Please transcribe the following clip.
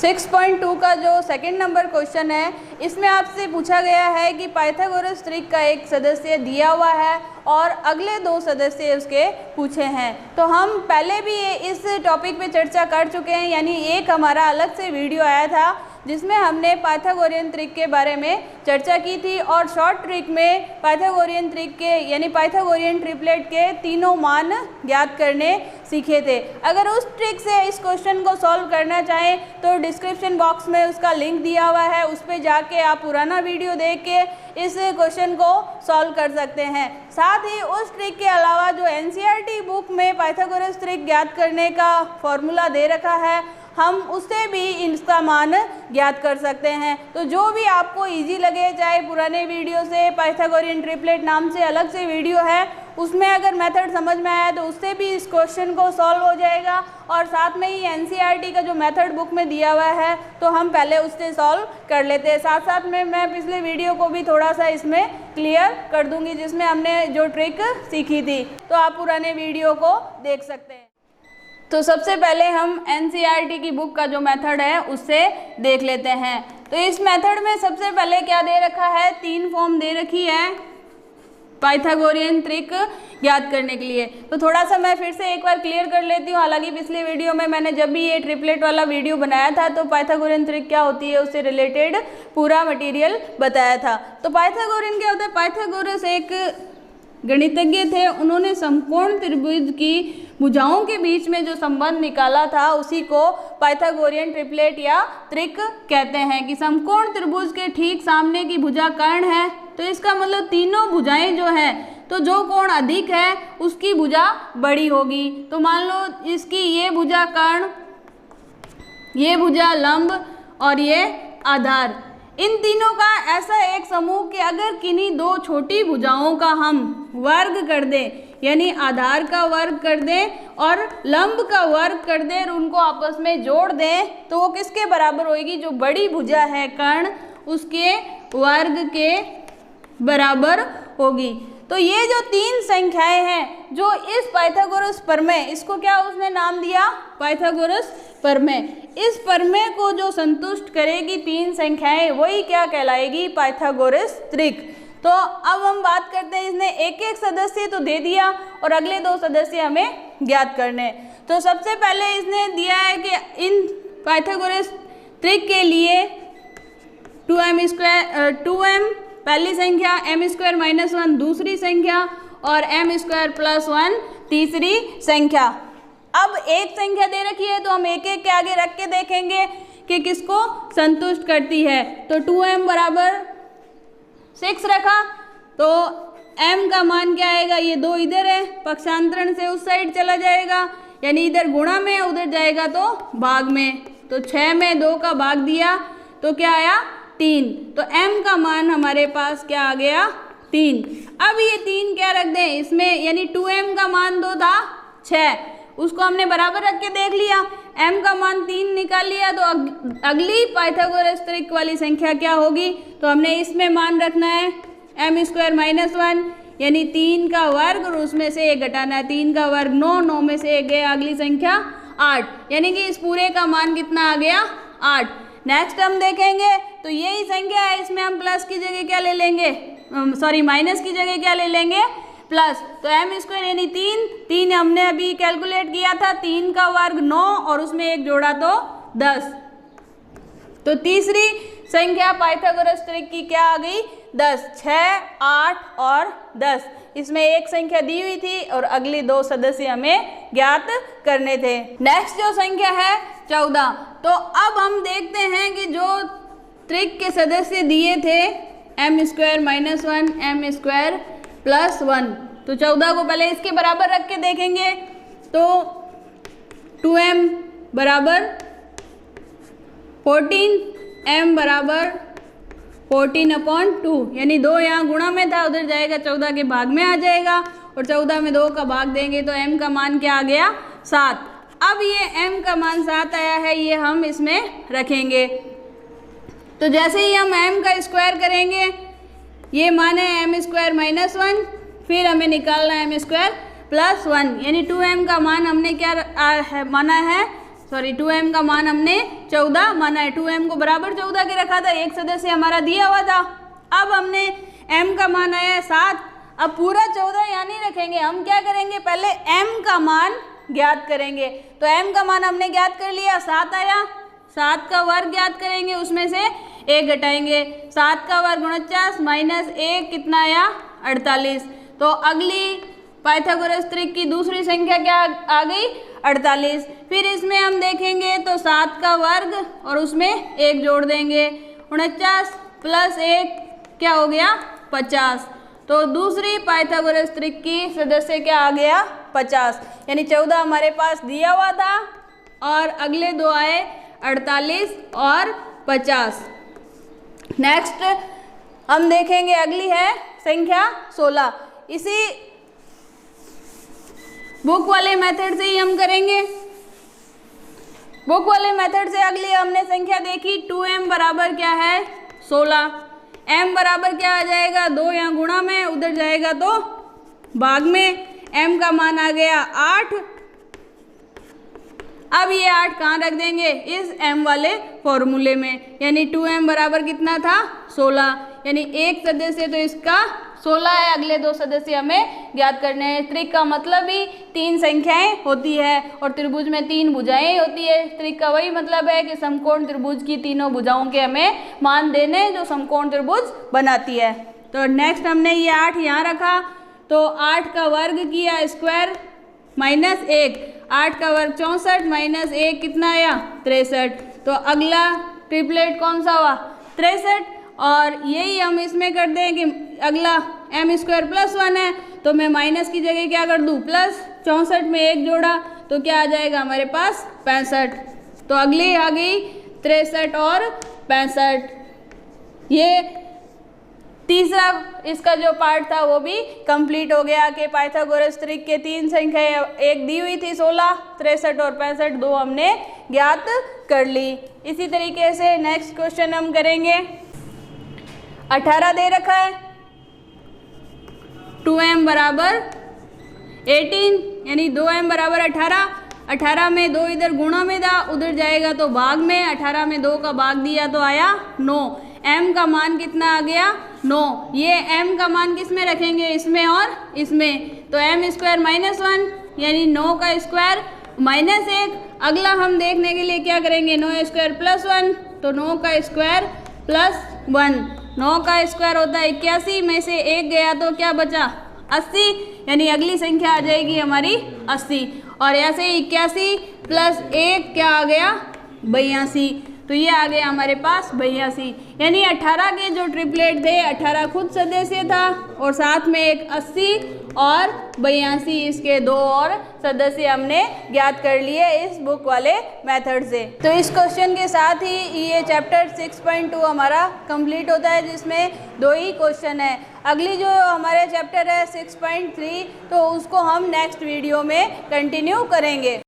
6.2 का जो second number question है, इसमें आपसे पूछा गया है कि पाइथागोरस त्रिक का एक सदस्य दिया हुआ है और अगले 2 सदस्य उसके पूछे हैं। तो हम पहले भी इस टॉपिक पे चर्चा कर चुके हैं, यानी एक हमारा अलग से वीडियो आया था जिसमें हमने पाइथागोरियन त्रिक के बारे में चर्चा की थी और शॉर्ट ट्रिक में पाइथागोरियन त्रिक के यानी पाइथागोरियन ट्रिपलेट के तीनों मान ज्ञात करने सीखे थे। अगर उस ट्रिक से इस क्वेश्चन को सॉल्व करना चाहें तो डिस्क्रिप्शन बॉक्स में उसका लिंक दिया हुआ है, उस पर जाके आप पुराना वीडियो देख के इस क्वेश्चन को सॉल्व कर सकते हैं। साथ ही उस ट्रिक के अलावा जो एनसीईआरटी बुक में पाइथागोरस त्रिक ज्ञात करने का फॉर्मूला दे रखा है, हम उससे भी इसका मान ज्ञात कर सकते हैं। तो जो भी आपको इजी लगे, चाहे पुराने वीडियो से पाइथागोरियन ट्रिपलेट नाम से अलग से वीडियो है, उसमें अगर मेथड समझ में आया तो उससे भी इस क्वेश्चन को सॉल्व हो जाएगा और साथ में ही एनसीईआरटी का जो मेथड बुक में दिया हुआ है तो हम पहले उससे सॉल्व कर लेते हैं। साथ साथ में मैं पिछले वीडियो को भी थोड़ा सा इसमें क्लियर कर दूंगी जिसमें हमने जो ट्रिक सीखी थी, तो आप पुराने वीडियो को देख सकते हैं। तो सबसे पहले हम एनसीईआरटी की बुक का जो मेथड है उससे देख लेते हैं। तो इस मेथड में सबसे पहले क्या दे रखा है, 3 फॉर्म दे रखी है पाइथागोरियन त्रिक ज्ञात करने के लिए। तो थोड़ा सा मैं फिर से एक बार क्लियर कर लेती हूँ। हालांकि पिछले वीडियो में मैंने जब भी ये ट्रिपलेट वाला वीडियो बनाया था तो पाइथागोरियन त्रिक क्या होती है उससे रिलेटेड पूरा मटेरियल बताया था। तो पाइथागोरियन क्या होता है, पाइथागोरस एक गणितज्ञ थे, उन्होंने समकोण त्रिभुज की भुजाओं के बीच में जो संबंध निकाला था उसी को पाइथागोरियन ट्रिपलेट या त्रिक कहते हैं कि समकोण त्रिभुज के ठीक सामने की भुजा कर्ण है। तो इसका मतलब तीनों भुजाएं जो हैं, तो जो कोण अधिक है उसकी भुजा बड़ी होगी। तो मान लो इसकी ये भुजा कर्ण, ये भुजा लंब और ये आधार, इन तीनों का ऐसा एक समूह कि अगर किन्हीं 2 छोटी भुजाओं का हम वर्ग कर दें, यानी आधार का वर्ग कर दें और लंब का वर्ग कर दें और उनको आपस में जोड़ दें, तो वो किसके बराबर होगी, जो बड़ी भुजा है कर्ण उसके वर्ग के बराबर होगी। तो ये जो 3 संख्याएं हैं जो इस पाइथागोरस प्रमेय, इसको क्या उसने नाम दिया, पाइथागोरस प्रमेय, इस प्रमेय को जो संतुष्ट करेगी 3 संख्याएं वही क्या कहलाएगी, पाइथागोरस त्रिक। तो अब हम बात करते हैं, इसने एक सदस्य तो दे दिया और अगले 2 सदस्य हमें ज्ञात करने। तो सबसे पहले इसने दिया है कि इन पाइथागोरस त्रिक के लिए 2m पहली संख्या, m² - 1 दूसरी संख्या और m² + 1 तीसरी संख्या। अब एक संख्या दे रखी है तो हम एक के आगे रख के देखेंगे कि किसको संतुष्ट करती है। तो 2m बराबर 6 रखा तो m का मान क्या आएगा, ये 2 इधर है, पक्षांतरण से उस साइड चला जाएगा, यानी इधर गुणा में उधर जाएगा तो भाग में। तो 6 में 2 का भाग दिया तो क्या आया, 3। तो m का मान हमारे पास क्या आ गया, 3। अब ये 3 क्या रख दें इसमें, यानी 2m का मान 2 था 6, उसको हमने बराबर रख के देख लिया, m का मान 3 निकाल लिया। तो अगली पाइथागोरस त्रिक वाली संख्या क्या होगी, तो हमने इसमें मान रखना है m² - 1 यानी 3 का वर्ग और उसमें से 1 घटाना है, 3 का वर्ग 9, 9 में से 1 गया, अगली संख्या 8, यानी कि इस पूरे का मान कितना आ गया, 8। नेक्स्ट हम देखेंगे तो यही संख्या है, इसमें हम प्लस की जगह क्या ले लेंगे, माइनस की जगह क्या ले लेंगे, प्लस। तो m² यानी 3 हमने अभी कैलकुलेट किया था, 3 का वर्ग 9 और उसमें 1 जोड़ा तो 10। तो तीसरी संख्या पाइथागोरस त्रिक की क्या आ गई, 10, 6, 8 और 10। इसमें एक संख्या दी हुई थी और अगली 2 सदस्य हमें ज्ञात करने थे। नेक्स्ट जो संख्या है 14। तो अब हम देखते हैं कि जो त्रिक के सदस्य दिए थे m² - 1 m² + 1, तो 14 को पहले इसके बराबर रख के देखेंगे। तो 2m बराबर 14, m बराबर 14/2, यानी 2 यहाँ गुणा में था, उधर जाएगा 14 के भाग में आ जाएगा और 14 में 2 का भाग देंगे तो m का मान क्या आ गया, 7। अब ये m का मान 7 आया है, ये हम इसमें रखेंगे। तो जैसे ही हम m का स्क्वायर करेंगे, ये मान है m² - 1, फिर हमें निकालना है m² + 1, यानी 2m का मान हमने क्या माना है, सॉरी 2m का मान हमने 14 माना है, 2m को बराबर 14 के रखा था, एक सदस्य हमारा दिया हुआ था। अब हमने m का मान आया है 7, अब पूरा 14 यहाँ नहीं रखेंगे, हम क्या करेंगे पहले m का मान ज्ञात करेंगे। तो m का मान हमने ज्ञात कर लिया, 7 आया, 7 का वर्ग ज्ञात करेंगे, उसमें से 1 घटाएंगे, 7 का वर्ग 49 माइनस 1 कितना आया 48। तो अगली पाइथागोरस त्रिक की दूसरी संख्या क्या आ गई 48। फिर इसमें हम देखेंगे तो 7 का वर्ग और उसमें 1 जोड़ देंगे, 49 प्लस 1 क्या हो गया 50। तो दूसरी पाइथागोरस त्रिक की सदस्य क्या आ गया 50, यानी 14 हमारे पास दिया हुआ था और अगले दो आए 48 और 50। नेक्स्ट हम देखेंगे अगली है संख्या 16। इसी बुक वाले मेथड से ही हम करेंगे। बुक वाले मेथड से अगली हमने संख्या देखी 2m बराबर क्या है 16, m बराबर क्या आ जाएगा 2 यहाँ गुणा में, उधर जाएगा तो भाग में, m का मान आ गया 8। अब ये 8 कहाँ रख देंगे इस m वाले फॉर्मूले में, यानी 2m बराबर कितना था 16, यानी एक सदस्य तो इसका 16 है, अगले दो सदस्य हमें ज्ञात करने हैं। त्रिक का मतलब ही 3 संख्याएं होती है और त्रिभुज में 3 भुजाएं होती है। त्रिक का वही मतलब है कि समकोण त्रिभुज की तीनों भुजाओं के हमें मान देने जो समकोण त्रिभुज बनाती है। तो नेक्स्ट हमने ये 8 यहाँ रखा, तो 8 का वर्ग किया स्क्वायर माइनस 1, 8 का वर्ग 64 माइनस 1 कितना आया 63। तो अगला ट्रिपलेट कौन सा हुआ 63, और यही हम इसमें कर दें कि अगला m स्क्वायर प्लस 1 है, तो मैं माइनस की जगह क्या कर दूँ प्लस, 64 में 1 जोड़ा तो क्या आ जाएगा हमारे पास 65। तो अगली आ गई 63 और 65। ये तीसरा इसका जो पार्ट था वो भी कंप्लीट हो गया कि पाइथागोरस त्रिक के 3 संख्याएं एक दी हुई थी 16, 63 और 65, 2 हमने ज्ञात कर ली। इसी तरीके से नेक्स्ट क्वेश्चन हम करेंगे। 18 दे रखा है, 2m बराबर 18, यानी 2m बराबर 18, 18 में 2 इधर गुणा में था, उधर जाएगा तो भाग में, 18 में 2 का भाग दिया तो आया 9, m का मान कितना आ गया 9। ये m का मान किस में रखेंगे इसमें और इसमें, तो m स्क्वायर माइनस 1 यानी 9 का स्क्वायर माइनस 1। अगला हम देखने के लिए क्या करेंगे 9 स्क्वायर प्लस 1, तो 9 का स्क्वायर प्लस 1, 9 का स्क्वायर होता है 81, में से 1 गया तो क्या बचा 80, यानी अगली संख्या आ जाएगी हमारी 80। और ऐसे 81 प्लस 1 क्या आ गया 82, तो ये आ गया हमारे पास 82। यानी 18 के जो ट्रिपलेट थे 18 खुद सदस्य था और साथ में एक 80 और 82 इसके 2 और सदस्य हमने ज्ञात कर लिए इस बुक वाले मेथड से। तो इस क्वेश्चन के साथ ही ये चैप्टर 6.2 हमारा कंप्लीट होता है, जिसमें 2 ही क्वेश्चन है। अगली जो हमारे चैप्टर है 6.3, तो उसको हम नेक्स्ट वीडियो में कंटिन्यू करेंगे।